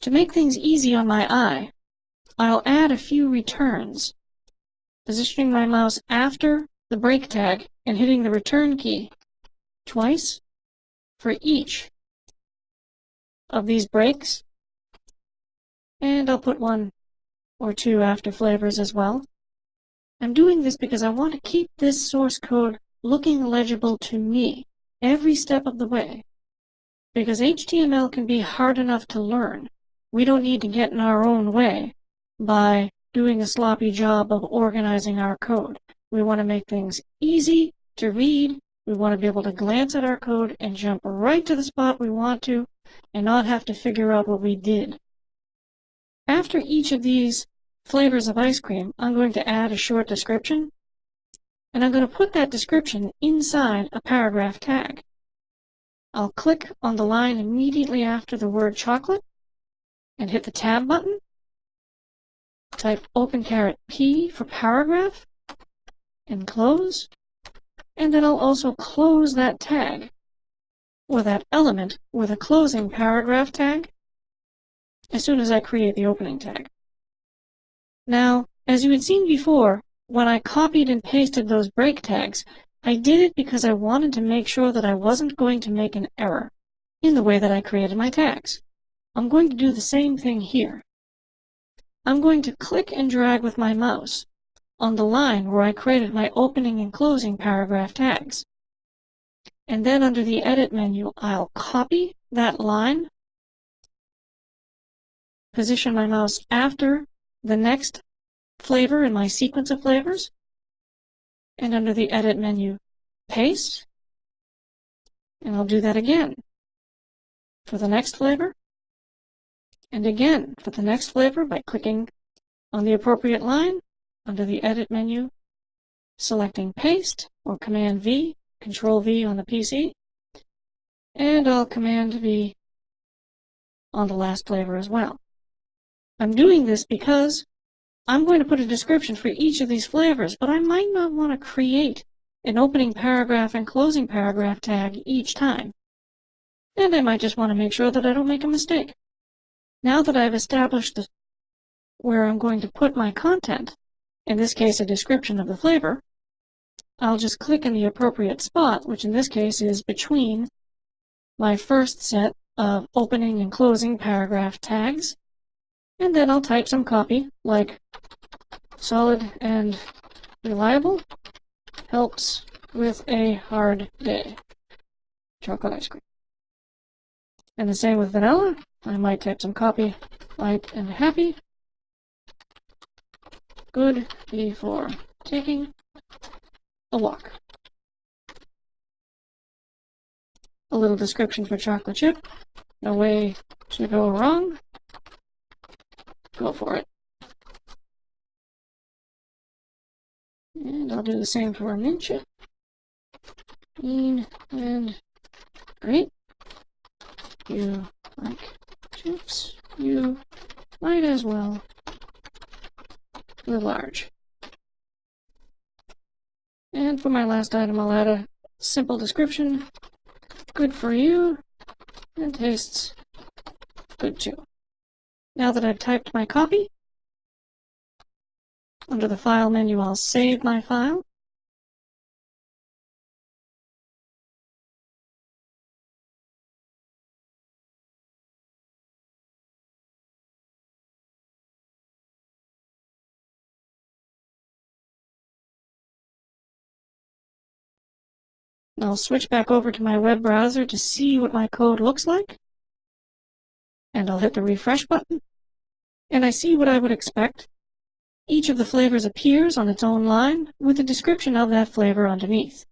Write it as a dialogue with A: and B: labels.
A: To make things easy on my eye, I'll add a few returns, positioning my mouse after the break tag and hitting the return key twice for each of these breaks. And I'll put one or two after flavors as well. I'm doing this because I want to keep this source code looking legible to me every step of the way. Because HTML can be hard enough to learn. We don't need to get in our own way by doing a sloppy job of organizing our code. We want to make things easy to read. We want to be able to glance at our code and jump right to the spot we want to and not have to figure out what we did. After each of these flavors of ice cream, I'm going to add a short description, and I'm going to put that description inside a paragraph tag. I'll click on the line immediately after the word chocolate and hit the tab button, type ~P for paragraph, and close, and then I'll also close that tag, or that element with a closing paragraph tag, as soon as I create the opening tag. Now, as you had seen before, when I copied and pasted those break tags, I did it because I wanted to make sure that I wasn't going to make an error in the way that I created my tags. I'm going to do the same thing here. I'm going to click and drag with my mouse on the line where I created my opening and closing paragraph tags. And then under the Edit menu, I'll copy that line, position my mouse after the next flavor in my sequence of flavors, and under the Edit menu, paste, and I'll do that again for the next flavor, and again for the next flavor by clicking on the appropriate line under the Edit menu, selecting Paste or Command V, Control V on the PC, and I'll Command V on the last flavor as well. I'm doing this because I'm going to put a description for each of these flavors, but I might not want to create an opening paragraph and closing paragraph tag each time. And I might just want to make sure that I don't make a mistake. Now that I've established where I'm going to put my content, in this case a description of the flavor, I'll just click in the appropriate spot, which in this case is between my first set of opening and closing paragraph tags, and then I'll type some copy like solid and reliable helps with a hard day. Chocolate ice cream. And the same with vanilla. I might type some copy light and happy. Good before taking a walk. A little description for chocolate chip. No way to go wrong. Go for it. And I'll do the same for mint chip. Clean and great. You like chips, you might as well go large. And for my last item, I'll add a simple description. Good for you, and tastes good too. Now that I've typed my copy, under the File menu, I'll save my file. I'll switch back over to my web browser to see what my code looks like. And I'll hit the refresh button. And I see what I would expect. Each of the flavors appears on its own line with a description of that flavor underneath.